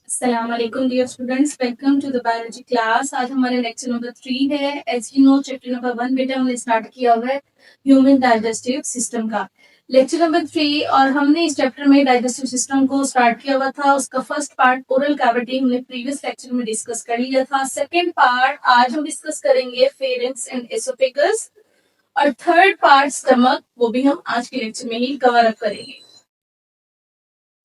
अस्सलाम वालेकुम dear students, welcome to the biology class. आज हमारे लेक्चर नंबर 3 है। As you know chapter number 1 बेटा हमने स्टार्ट किया हुआ है ह्यूमन डाइजेस्टिव सिस्टम का। लेक्चर नंबर 3 और हमने इस चैप्टर में डाइजेस्टिव सिस्टम को स्टार्ट किया हुआ था। उसका फर्स्ट पार्ट ओरल कैविटी हमने प्रीवियस लेक्चर में डिस्कस कर लिया था। सेकंड पार्ट आज हम डिस्कस करेंगे फेरेंक्स एंड एसोफेगस और थर्ड पार्ट स्टमक, वो भी हम आज के लेक्चर में ही कवर अप करेंगे।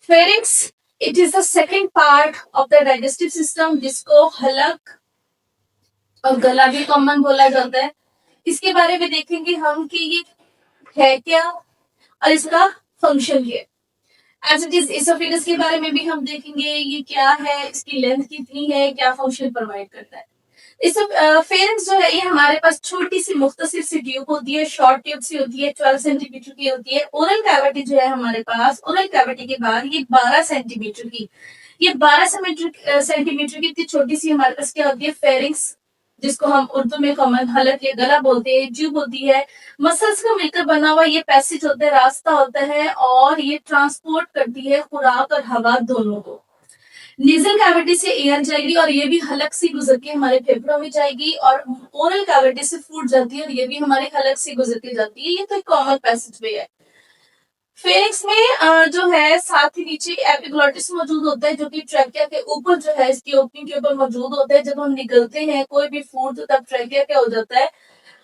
Pharynx it is the second part of the digestive system, जिसको हलक और गला भी कॉमन बोला जाता है। इसके बारे में देखेंगे हम कि ये है क्या और इसका फंक्शन क्या है। एज इट इज इसोफेगस के बारे में भी हम देखेंगे ये क्या है, इसकी लेंथ कितनी है, क्या फंक्शन प्रोवाइड करता है। इस फेरेंक्स जो है ये हमारे पास छोटी सी मुख्तसर सी ट्यूब होती है, शॉर्ट ट्यूब सी होती है, 12 सेंटीमीटर की होती है। ओरल कैविटी जो है हमारे पास, ओरल कैविटी के बाद ये 12 सेंटीमीटर की, ये 12 सेंटीमीटर की इतनी छोटी सी हमारे पास क्या होती है, फेरिंक्स, जिसको हम उर्दू में कॉमन हलक या गला बोलते हैं, ट्यूब होती है। मसल्स का मिलकर बना हुआ ये पैसेज होता है, रास्ता होता है, और ये ट्रांसपोर्ट करती है खुराक और हवा दोनों को। नेजल कैविटी से एयर जाएगी और ये भी हलक से गुजर के हमारे फेफड़ों में जाएगी, और ओरल कैविटी से फूड जाती है और ये भी हमारे हलक से गुजर के जाती है। ये तो एक कॉमन पैसेज वे है। फेरिंक्स में जो है साथ ही नीचे एपिग्लॉटिस मौजूद होता है, जो कि ट्रैकिया के ऊपर जो है इसकी ओपनिंग के ऊपर मौजूद होता है। जब हम निकलते हैं कोई भी फूड तो तब ट्रैकिया क्या हो जाता है,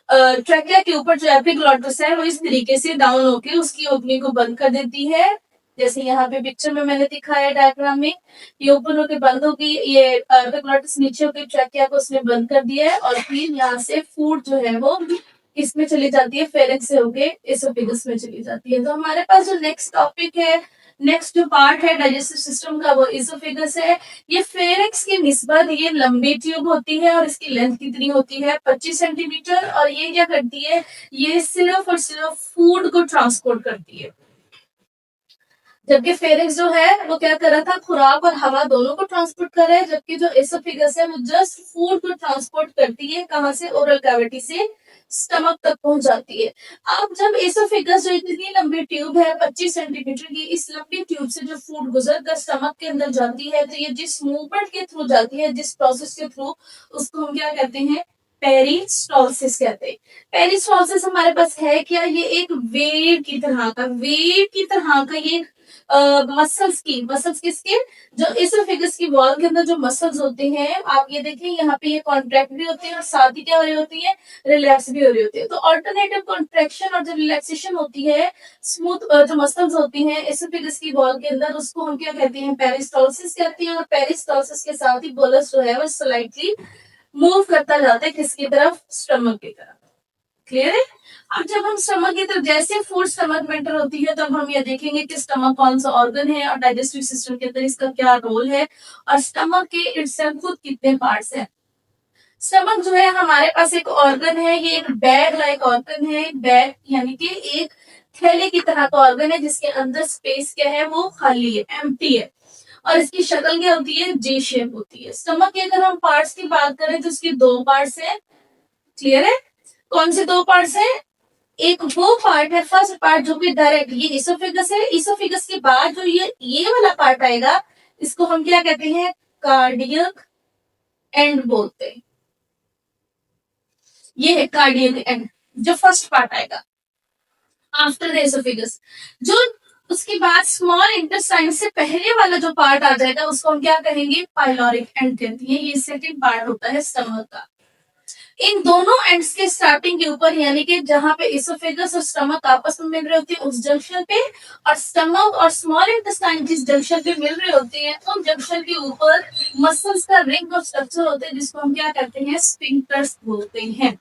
ट्रैकिया के ऊपर जो एपिग्लॉटिस है वो इस तरीके से डाउन होके उसकी ओपनिंग को बंद कर देती है। जैसे यहाँ पे पिक्चर में मैंने दिखाया डायग्राम में, ये ओपन होके बंद होगी, ये एपिग्लॉटिस नीचे होके ट्रैकिया को उसने बंद कर दिया है, और फिर यहाँ से फूड जो है वो इसमें चली जाती है, फेरेंक्स से होके एसोफेगस में चली जाती है। तो हमारे पास जो नेक्स्ट टॉपिक है, नेक्स्ट जो पार्ट है डाइजेस्टिव सिस्टम का, वो एसोफेगस है। ये फेरेंक्स की निस्बत ये लंबी ट्यूब होती है और इसकी लेंथ कितनी होती है, 25 सेंटीमीटर, और ये क्या करती है, ये सिर्फ और सिर्फ फूड को ट्रांसपोर्ट करती है। जबकि फेरिंक्स जो है वो क्या कर रहा था, खुराक और हवा दोनों को ट्रांसपोर्ट कर रहा है, जबकि जो एसोफेगस है वो जस्ट फूड को ट्रांसपोर्ट करती है। कहां से, ओरल कैविटी से स्टमक तक पहुंच जाती है। अब जब एसोफेगस जो इतनी लंबी ट्यूब है 25 सेंटीमीटर की, इस लंबी ट्यूब से जो फूड गुजर कर स्टमक के अंदर जाती है, तो ये जिस मूवमेंट के थ्रू जाती है, जिस प्रोसेस के थ्रू, उसको हम क्या कहते हैं, पेरिस्टालसिस कहते हैं। पेरिस्टालसिस हमारे पास है क्या, ये एक वेव की तरह का, वेव की तरह का ये मसल्स किसके, जो एसोफेगस की वॉल के अंदर जो मसल्स होते हैं, आप ये देखें यहाँ पे ये कॉन्ट्रैक्ट भी होते हैं और साथ ही क्या हो रही होती है, रिलैक्स भी हो रही होती है। तो ऑल्टरनेटिव कॉन्ट्रैक्शन और जो रिलैक्सेशन होती है, स्मूथ जो मसल्स होती हैं एसोफेगस की वॉल के अंदर, उसको हम क्या कहते हैं, पेरिस्टालसिस कहते हैं। और पेरिस्टालसिस के साथ ही बोलस जो है वो स्लाइटली मूव करता जाता है किसकी तरफ, स्टमक की तरफ। क्लियर है। अब जब हम स्टमक की तरफ, जैसे फूड स्टमक में एंटर होती है, तब हम ये देखेंगे कि स्टमक कौन सा ऑर्गन है और डाइजेस्टिव सिस्टम के अंदर इसका क्या रोल है, और स्टमक के इटसेल्फ खुद कितने पार्ट्स हैं। स्टमक जो है हमारे पास एक ऑर्गन है, ये एक बैग लाइक ऑर्गन है। बैग यानी कि एक थैले की तरह का ऑर्गन है, जिसके अंदर स्पेस क्या है, वो खाली है, एम्प्टी है, और इसकी शक्ल क्या होती है, जे शेप होती है। स्टमक के अगर हम पार्ट्स की बात करें तो इसके दो पार्ट्स हैं। क्लियर है। कौन से दो पार्ट्स हैं, एक वो पार्ट है, फर्स्ट पार्ट जो कि डायरेक्ट ये इसोफेगस है, इसोफेगस के बाद जो ये वाला पार्ट आएगा, इसको हम क्या कहते हैं, कार्डियक एंड बोलते हैं। ये है कार्डियक एंड, जो फर्स्ट पार्ट आएगा आफ्टर द इसोफेगस। जो उसके बाद स्मॉल इंटेस्टाइन से पहले वाला जो पार्ट आ जाएगा, उसको हम क्या कहेंगे, पाइलोरिक एंड कहते हैं। ये सेकंड पार्ट होता है स्टमक का। इन दोनों एंड्स के स्टार्टिंग के ऊपर, यानी कि जहां पे इसोफेगस और स्टमक आपस में मिल रहे होते हैं उस जंक्शन पे, और स्टमक और स्मॉल इंटेस्टाइन जिस जंक्शन पे मिल रहे होते हैं, उन जंक्शन के ऊपर मसल्स का रिंग ऑफ स्ट्रक्चर होते हैं, जिसको हम क्या कहते हैं, स्फिंक्टर्स बोलते हैं।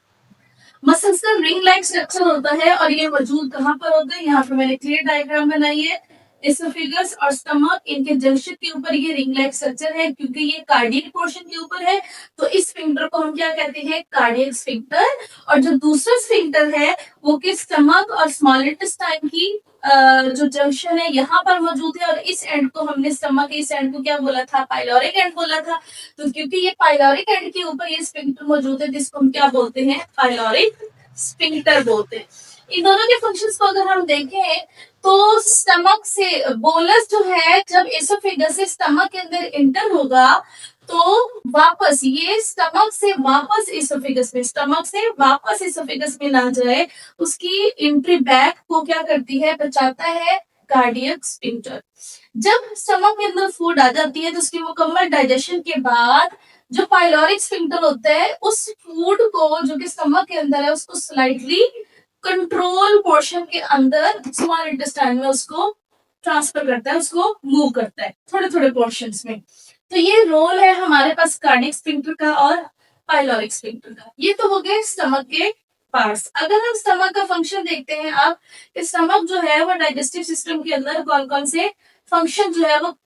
मसल्स का रिंग लाइक स्ट्रक्चर होता है, और ये मौजूद कहाँ पर होते हैं, यहाँ पे मैंने क्लियर डायग्राम बनाई है। एसोफेगस और स्टमक, इनके जंक्शन के ऊपर ये रिंग लाइक स्ट्रक्चर है, क्योंकि ये कार्डियक पोर्शन के ऊपर है, तो इस स्फिंक्टर को हम क्या कहते हैं, कार्डियक स्फिंक्टर। और जो दूसरा स्फिंक्टर है वो कि स्टमक और स्मॉल इंटेस्टाइन की जो जंक्शन है यहाँ पर मौजूद है, और इस एंड को हमने, स्टमक के इस एंड को क्या बोला था, पाइलोरिक एंड बोला था। तो क्योंकि ये पाइलोरिक एंड के ऊपर ये स्फिंक्टर मौजूद है, जिसको हम क्या बोलते हैं, पाइलोरिक स्फिंक्टर बोलते हैं। इन दोनों के फंक्शंस को अगर हम देखें, तो स्टमक से बोलस जो है जब एसोफेगस से स्टमक के अंदर इंटर होगा तो वापस ये स्टमक से वापस एसोफेगस में, स्टमक से वापस एसोफेगस में ना जाए, उसकी एंट्री बैक को क्या करती है, बचाता है कार्डियक स्फिंक्टर। जब स्टमक के अंदर फूड आ जाती है तो उसकी मुकम्मल डाइजेशन के बाद जो पाइलोरिक स्फिंक्टर होता है उस फूड को जो कि स्टमक के अंदर है उसको स्लाइटली कंट्रोल पोर्शन के अंदर स्मॉल इंटेस्टाइन में उसको ट्रांसफर करता है, उसको मूव करता है थोड़े थोड़े पोर्शंस में। तो ये रोल है हमारे पास कार्डियक स्फिंक्टर का और पाइलोरिक स्फिंक्टर का। ये तो हो गए स्टमक के पार्ट्स। अगर हम स्टमक का फंक्शन देखते हैं अब, स्टमक जो है वो डाइजेस्टिव सिस्टम के अंदर कौन कौन से फंक्शन जो है वो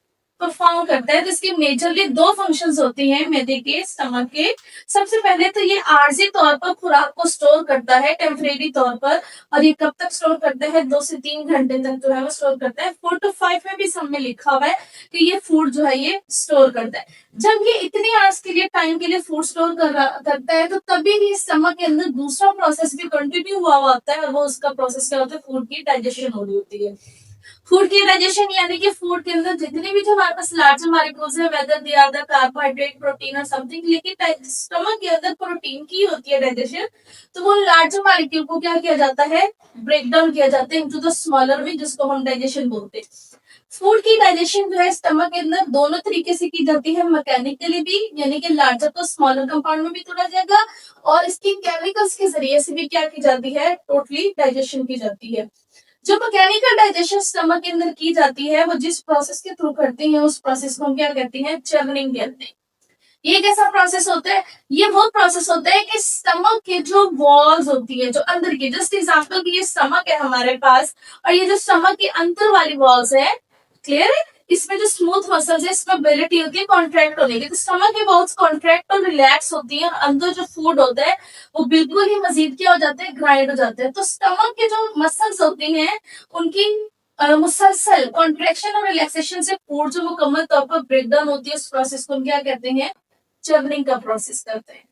परफॉर्म करता है, तो इसकी मेजरली दो फंक्शंस होती हैं मैदे के, स्टमक के। सबसे पहले तो ये आर्जी तौर पर खुराक को स्टोर करता है टेम्परेरी तौर पर, और ये कब तक स्टोर करता है, 2 से 3 घंटे तक जो है वो स्टोर करता है। 4 to 5 में भी सब में लिखा हुआ है कि ये फूड जो है ये स्टोर करता है। जब ये इतनी आवर्स के लिए टाइम के लिए फूड स्टोर करता है तो तभी भी स्टमक के अंदर दूसरा प्रोसेस भी कंटिन्यू हुआ होता है, और वो उसका प्रोसेस क्या होता है, फूड की डाइजेशन हो रही होती है। फूड की डाइजेशन यानी कि फूड के अंदर जितने भी जो हमारे पास लार्ज मॉलिक्यूल्स है, whether they are the carbohydrate, protein और समथिंग, लेकिन स्टमक के अंदर प्रोटीन की होती है डाइजेशन, तो वो लार्ज मॉलिक्यूल को क्या किया जाता है, ब्रेक डाउन किया जाता है इनटू द स्मॉलर वे, जिसको हम डाइजेशन बोलते हैं। फूड की डाइजेशन जो है स्टमक के अंदर दोनों तरीके से की जाती है, मैकेनिकली भी यानी कि लार्जर को स्मॉलर कंपाउंड में भी तोड़ा जाएगा, और इसकी केमिकल्स के जरिए से भी क्या की जाती है, टोटली डाइजेशन की जाती है। जो मैकेनिकल डाइजेशन स्टमक के अंदर की जाती है वो जिस प्रोसेस के थ्रू करते हैं उस प्रोसेस को हम क्या कहते हैं, चर्निंग कहते हैं। ये कैसा प्रोसेस होता है, ये वो प्रोसेस होता है कि स्टमक के जो वॉल्स होती है, जो अंदर की, जस्ट एग्जांपल की ये स्टमक है हमारे पास, और ये जो स्टमक की अंदर वाली वॉल्स है, क्लियर है, इसमें जो स्मूथ मसल्स है इसमें एबिलिटी होती है कॉन्ट्रैक्ट होने की, तो स्टमक की वॉल्स कॉन्ट्रैक्ट और रिलैक्स होती है, और अंदर जो फूड होता है वो बिल्कुल ही मजीद क्या हो जाता है, ग्राइंड हो जाता है। तो स्टमक के जो मसल्स होती हैं उनकी मुसलसल कॉन्ट्रैक्शन और रिलैक्सेशन से फूड जो मुकम्मल तौर पर ब्रेकडाउन होती है, उस प्रोसेस को हम क्या कहते हैं, चर्निंग का प्रोसेस करते हैं।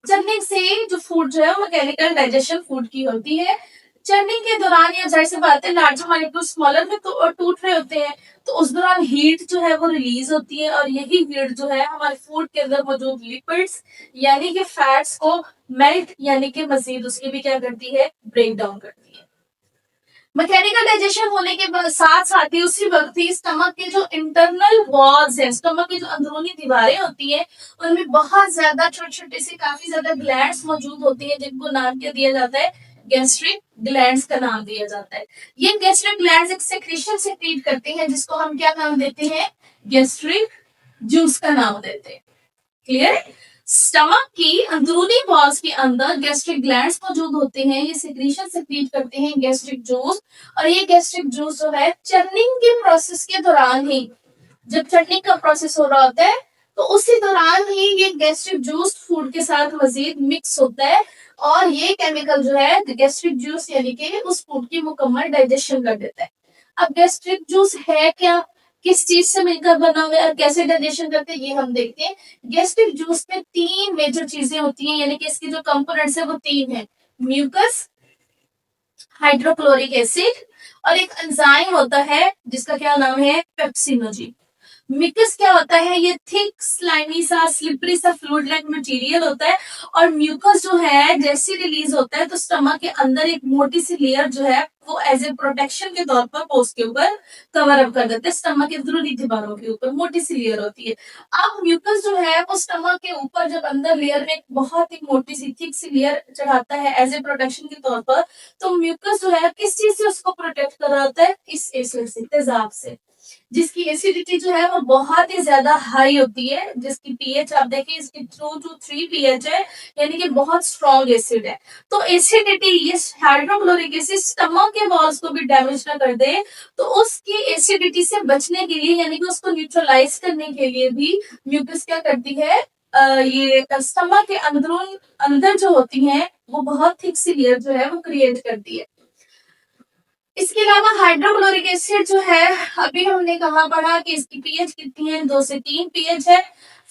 चर्निंग से जो फूड जो है वो मैकेनिकल डाइजेशन फूड की होती है। चर्निंग के दौरान या जाहिर सी बात है लार्जर मॉलिक्यूल स्मॉलर में तो टूट रहे होते हैं, तो उस दौरान हीट जो है वो रिलीज होती है, और यही हीट जो है हमारे फूड के अंदर मौजूद लिपिड्स यानी कि फैट्स को मेल्ट यानी कि मजीद उसकी भी क्या करती है, ब्रेक डाउन करती है। मैकेनिकल डाइजेशन होने के साथ साथ ही उसी वक्त ही स्टमक के जो इंटरनल वॉल्स है, स्टमक की जो अंदरूनी दीवारें होती है, उनमें बहुत ज्यादा छोटे छोटे से काफी ज्यादा ग्लैंड्स मौजूद होती है, जिनको नाम क्या दिया जाता है, गैस्ट्रिक ग्लैंड्स का नाम दिया जाता है। ये गैस्ट्रिक ग्लैंड्स एक सेक्रेशन सेक्रीट करती हैं, जिसको हम क्या नाम देते हैं, गैस्ट्रिक जूस का नाम देते हैं। क्लियर है, स्टमक की अंदरूनी वॉल्स के अंदर गैस्ट्रिक ग्लैंड्स मौजूद होते हैं, ये सिक्रीशन सेक्रीट करते हैं गैस्ट्रिक जूस, और ये गैस्ट्रिक जूस जो है चर्निंग के प्रोसेस के दौरान ही, जब चर्निंग का प्रोसेस हो रहा होता है तो उसी दौरान ही ये गैस्ट्रिक जूस फूड के साथ मजीद मिक्स होता है, और ये केमिकल जो है गैस्ट्रिक जूस यानी कि उस फूड की मुकम्मल डाइजेशन कर देता है। अब गैस्ट्रिक जूस है क्या, किस चीज से मिलकर बना हुआ है और कैसे डाइजेशन करते हैं, ये हम देखते हैं। गैस्ट्रिक जूस में 3 मेजर चीजें होती हैं, यानी कि इसके जो कंपोनेंट्स है वो 3 है, म्यूकस, हाइड्रोक्लोरिक एसिड, और एक एंजाइम होता है जिसका क्या नाम है, पेप्सिनोजेन। म्यूकस क्या होता है, ये थिक स्लाइमी सा स्लिपरी सा फ्लूइड लाइक मटेरियल होता है, और म्यूकस जो है जैसे रिलीज होता है तो स्टमक के अंदर एक मोटी सी लेयर जो है वो एज ए प्रोटेक्शन के तौर पर पोस्ट के ऊपर कवर अप कर देते हैं, स्टमक के अंदरूनी दीवारों के ऊपर मोटी सी लेयर होती है। अब म्यूकस जो है वो स्टमक के ऊपर जब अंदर लेयर में एक बहुत ही मोटी सी थिक सी लेयर चढ़ाता है एज ए प्रोटेक्शन के तौर पर, तो म्यूकस जो है किस चीज से उसको प्रोटेक्ट कर रहा होता है, इस एसिड से, तेजाब से, जिसकी एसिडिटी जो है वो बहुत ही ज्यादा हाई होती है, जिसकी पीएच आप देखिए इसकी 2 to 3 पीएच है, यानी कि बहुत स्ट्रॉन्ग एसिड है। तो एसिडिटी, ये हाइड्रोक्लोरिक एसिड स्टमक के वॉल्स को भी डैमेज ना कर दे, तो उसकी एसिडिटी से बचने के लिए यानी कि उसको न्यूट्रलाइज करने के लिए भी म्यूकस क्या करती है, ये स्टमक के अंदर जो होती है वो बहुत थिक सी लेयर जो है वो क्रिएट करती है। इसके अलावा हाइड्रोक्लोरिक एसिड जो है, अभी हमने कहा पढ़ा कि इसकी पीएच कितनी है, 2 से 3 पीएच है।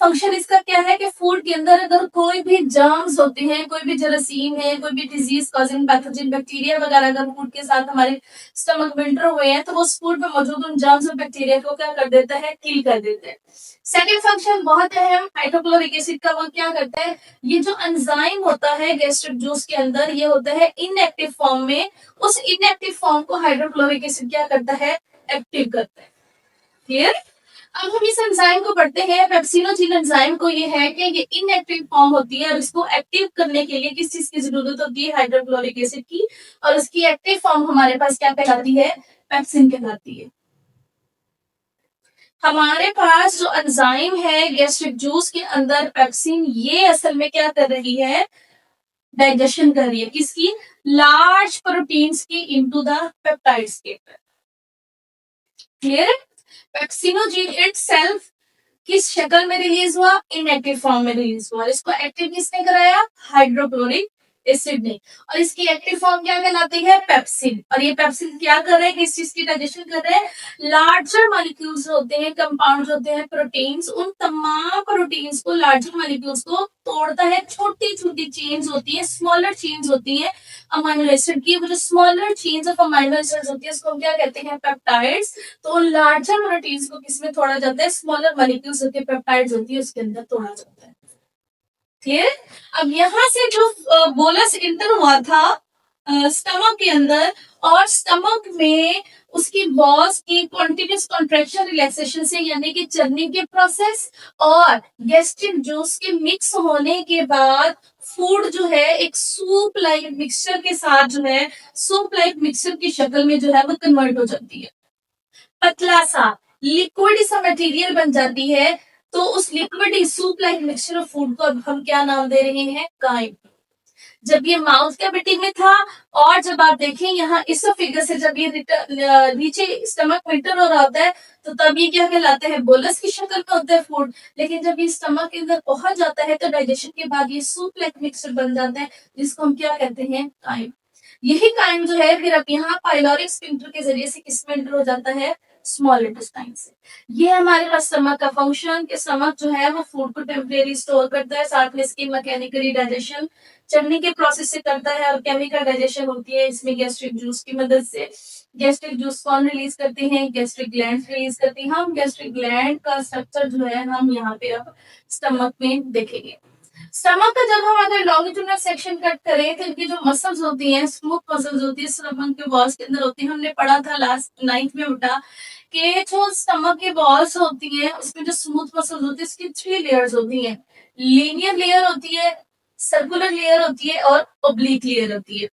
फंक्शन इसका क्या है कि फूड के अंदर अगर कोई भी जर्म्स होते हैं, कोई भी जरासीम है, कोई भी डिजीज कॉजिंग पैथोजन बैक्टीरिया वगैरह अगर फूड के साथ हमारे स्टमक में एंटर हुए हैं तो वो उस फूड में मौजूद उन जर्म्स और बैक्टीरिया को क्या कर देता है, किल कर देता है। सेकेंड फंक्शन बहुत अहम हाइड्रोक्लोरिक एसिड का, वो क्या करता है, ये जो एंजाइम होता है गैस्ट्रिक जूस के अंदर ये होता है इनएक्टिव फॉर्म में, उस इनएक्टिव फॉर्म को हाइड्रोक्लोरिक एसिड क्या करता है, एक्टिव करता है। क्लियर। अब हम इस एंजाइम को पढ़ते हैं, पेप्सिनोजिन एंजाइम को, ये है कि ये इनएक्टिव फॉर्म होती है और इसको एक्टिव करने के लिए किस चीज की जरूरत होती है, हाइड्रोक्लोरिक एसिड की, और उसकी एक्टिव फॉर्म हमारे पास क्या कहलाती है, पेप्सिन कहलाती है। हमारे पास जो एंजाइम है गैस्ट्रिक जूस के अंदर पेप्सिन, ये असल में क्या कर रही है, डाइजेशन कर रही है किसकी, लार्ज प्रोटीन्स की इनटू द पेप्टाइड्स के। क्लियर। पेप्सिनोजिन इटसेल्फ किस शक्ल में रिलीज हुआ, इनएक्टिव फॉर्म में रिलीज हुआ, इसको एक्टिव किसने कराया, हाइड्रोक्लोरिक एसिड ने, और इसकी एक्टिव फॉर्म क्या कहलाती है, पेप्सिन। और ये पेप्सिन क्या कर रहे हैं, किस चीज की डाइजेशन कर रहे हैं, लार्जर मॉलिक्यूल्स होते हैं, कंपाउंड्स होते हैं, प्रोटीन्स, उन तमाम प्रोटीन्स को, लार्जर मॉलिक्यूल्स को तोड़ता है, छोटी छोटी चेन्स होती है, स्मॉलर चेन्स होती है अमीनो एसिड की, वो जो smaller chains of amino acids होती है उसको हम क्या कहते हैं, पेप्टाइड्स। तो लार्जर प्रोटीन्स को किसमें तोड़ा जाता है, स्मॉलर मॉलिक्यूल्स होती है, पेप्टाइड्स होती है, उसके अंदर तोड़ा जाता है। क्लियर। अब यहां से जो बोलस इंटर हुआ था स्टमक के अंदर, और स्टमक में उसकी वॉल्स की कॉन्टिन्यूस कॉन्ट्रैक्शन रिलैक्सेशन से, यानी कि चर्निंग के प्रोसेस और गैस्ट्रिक जूस के मिक्स होने के बाद फूड जो है एक सूप लाइक मिक्सचर के साथ जो है, सूप लाइक मिक्सचर की शक्ल में जो है वो कन्वर्ट हो जाती है, पतला सा लिक्विड सा मटेरियल बन जाती है। तो उस liquid soup like mixture of food को अब हम क्या नाम दे रहे हैं, काइम। जब ये माउथ कैविटी में था, और जब आप देखें यहाँ इस फिगर से जब ये नीचे स्टमक में एंटर हो रहा होता है तो तब ये क्या कहलाता है, बोलस की शक्ल में होता है फूड, लेकिन जब ये स्टमक के अंदर पहुंच जाता है तो डाइजेशन के बाद ये सूप लाइक मिक्सचर बन जाता है, जिसको हम क्या कहते हैं, काइम। यही काइम जो है फिर अब यहाँ पाइलोरिक स्फिंक्टर के जरिए से किसमें एंटर हो जाता है, स्मॉल इंटेस्टाइन से। ये हमारे पास स्टमक का फंक्शन, कि स्टमक जो है वो फूड को टेम्परेरी स्टोर करता है, साथ में इसकी मैकेनिकली डाइजेशन चढ़ने के प्रोसेस से करता है, और केमिकल डाइजेशन होती है इसमें गैस्ट्रिक जूस की मदद से। गैस्ट्रिक जूस कौन रिलीज करते हैं, गैस्ट्रिक ग्लैंड रिलीज करती हैं। हम गैस्ट्रिक ग्लैंड का स्ट्रक्चर जो है हम यहाँ पे अब स्टमक में देखेंगे। स्टमक का जब हम अगर लॉन्गिट्यूडनल सेक्शन कट करें तो इनकी जो मसल्स होती हैं, स्मूथ मसल्स होती है, स्टमक के वॉल्स के अंदर होती है। हमने पढ़ा था लास्ट 9th में बेटा कि जो स्टमक के वॉल्स होती हैं उसमें जो स्मूथ मसल्स होती है उसकी 3 लेयर्स होती हैं, लीनियर लेयर होती है, सर्कुलर लेयर होती है, और ओब्लिक लेयर होती है।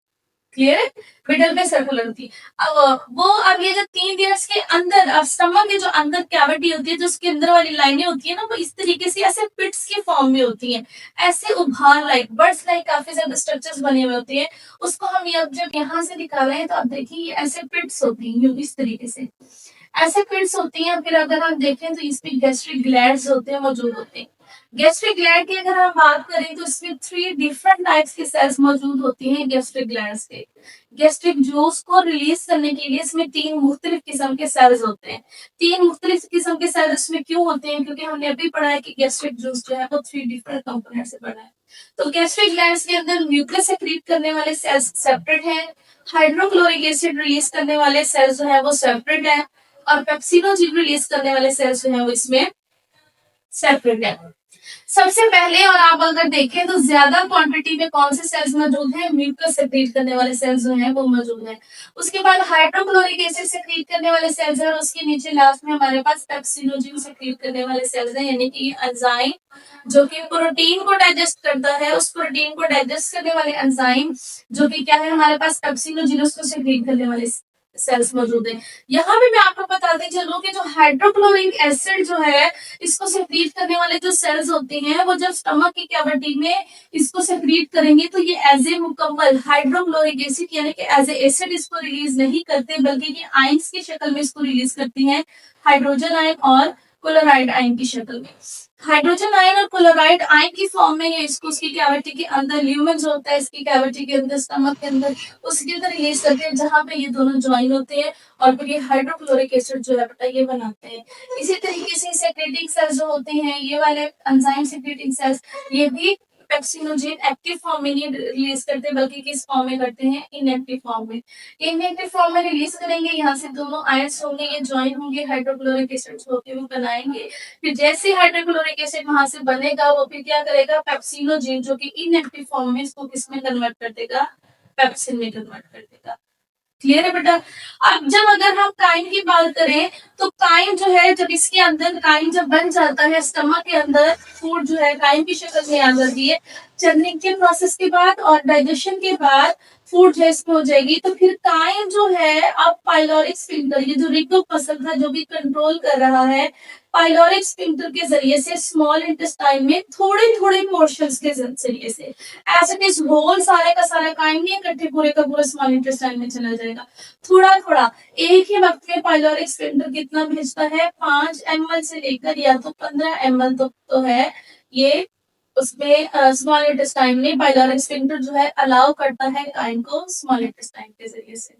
क्लियर है, मिडल में सर्कुलर होती है। अब ये जो 3 लेयर्स के अंदर, अब स्टमक के जो अंदर कैविटी होती है, जो उसके अंदर वाली लाइनें होती है ना, वो इस तरीके से ऐसे पिट्स के फॉर्म में होती हैं, ऐसे उभार लाइक, बर्ड्स लाइक काफी ज्यादा स्ट्रक्चर्स बने हुए होते हैं। उसको हम जब यहाँ से निकाल रहे हैं तो आप देखिए ये ऐसे पिट्स होती हैं, इस तरीके से ऐसे पिट्स होती हैं। फिर अगर हम देखें तो इसमें गैस्ट्रिक ग्लैंड्स होते हैं, मौजूद होते हैं। गैस्ट्रिक ग्लैंड की अगर हम बात करें तो इसमें 3 डिफरेंट टाइप्स के सेल्स मौजूद होती हैं गैस्ट्रिक ग्लैंड्स के। गैस्ट्रिक जूस को रिलीज करने के लिए इसमें 3 मुख्तलिफ किस्म के सेल्स होते हैं। 3 मुख्तलिफ किस्म के सेल्स इसमें क्यों होते हैं, क्योंकि हमने अभी पढ़ा है कि गैस्ट्रिक जूस जो है वो 3 डिफरेंट कंपोनेंट से बना है। तो गैस्ट्रिक ग्लैंड्स के अंदर म्यूकस सेक्रीट करने वाले सेल्स सेपरेट हैं, हाइड्रोक्लोरिक एसिड रिलीज करने वाले सेल्स जो है वो सेपरेट है, और पेप्सिनोजिन रिलीज करने वाले सेल्स जो है वो इसमें सेपरेट है। सबसे पहले, और आप अगर देखें तो ज्यादा क्वांटिटी में कौन से सेल्स मौजूद हैं, म्यूकस सेक्रीट करने वाले सेल्स जो हैं वो मौजूद हैं। उसके बाद हाइड्रोक्लोरिक एसिड सेक्रीट करने वाले सेल्स हैं, और उसके नीचे लास्ट में हमारे पास पेप्सिनोजिन सेक्रीट करने वाले सेल्स हैं, यानी कि एंजाइम जो कि प्रोटीन को डाइजेस्ट करता है, उस प्रोटीन को डाइजेस्ट करने वाले एंजाइम जो कि क्या है हमारे पास, पेप्सिनोजिन, उसको सेक्रीट करने वाले सेल्स मौजूद है। यहाँ पे मैं आपको बताते चलूं कि जो हाइड्रोक्लोरिक एसिड जो है इसको सेक्रीट करने वाले जो सेल्स होते हैं वो जब स्टमक की कैविटी में इसको सेक्रीट करेंगे तो ये एज ए मुकम्मल हाइड्रोक्लोरिक एसिड यानी कि एज ए एसिड इसको रिलीज नहीं करते, बल्कि ये आयंस की शक्ल में इसको रिलीज करती हैं, हाइड्रोजन आयन और क्लोराइड आयन की शक्ल में। हाइड्रोजन आयन और क्लोराइड आयन की फॉर्म में ये इसको उसकी कैविटी के अंदर ल्यूमेन जो होता है इसकी कैविटी के अंदर स्टमक के अंदर उसके अंदर रिलीज करते हैं जहां पे ये दोनों ज्वाइन होते हैं और फिर ये हाइड्रोक्लोरिक एसिड जो है बेटा ये बनाते हैं। इसी तरीके से सेक्रेटिंग सेल्स जो होते हैं ये वाले एंजाइम सेक्रेटिंग सेल्स ये भी पेप्सिनोजेन एक्टिव फॉर्म में नहीं रिलीज करते बल्कि किस फॉर्म में करते हैं इनएक्टिव फॉर्म में। इनएक्टिव फॉर्म में रिलीज करेंगे यहाँ से दोनों आयंस होंगे ये ज्वाइन होंगे हाइड्रोक्लोरिक एसिड होते हुए बनाएंगे। फिर जैसे हाइड्रोक्लोरिक एसिड वहां से बनेगा वो फिर क्या करेगा पेप्सिनोजेन जो कि इनएक्टिव फॉर्म में इसको किसमें कन्वर्ट कर देगा पेप्सिन में कन्वर्ट कर देगा। क्लियर है बेटा। अब जब अगर हम काइम की बात करें तो काइम जो है जब इसके अंदर काइम जब बन जाता है स्टमक के अंदर फूड जो है काइम की शक्ल में आ जाती है चर्निंग के प्रोसेस के बाद और डाइजेशन के बाद फूड जो इसमें हो जाएगी तो फिर काइम जो है अब पाइलोरिक स्फिंक्टर ये जो रिक्टो मसल था जो भी कंट्रोल कर रहा है पाइलोरिक स्फिंक्टर के जरिए से स्मॉल इंटेस्टाइन में थोड़े थोड़े पोर्शंस के जरिए से एज इट इज होल सारे का सारा काइम नहीं इकट्ठे पूरे का पूरा स्मॉल इंटेस्टाइन में चला जाएगा थोड़ा थोड़ा एक ही वक्त में पाइलोरिक स्फिंक्टर कितना भेजता है 5 ml से लेकर या तो 15 ml तक तो है ये उसमें स्मॉल इंटेस्टाइन में पाइलोरिक स्फिंक्टर जो है अलाउ करता है काइम को स्मॉल इंटेस्टाइन के जरिए से।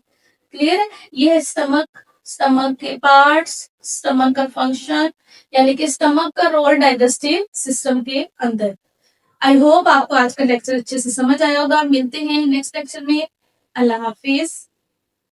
क्लियर है। ये है स्टमक स्टमक के पार्ट्स स्टमक का फंक्शन यानी कि स्टमक का रोल डाइजेस्टिव सिस्टम के अंदर। आई होप आपको आज का लेक्चर अच्छे से समझ आया होगा। मिलते हैं नेक्स्ट लेक्चर में। अल्लाह हाफिज।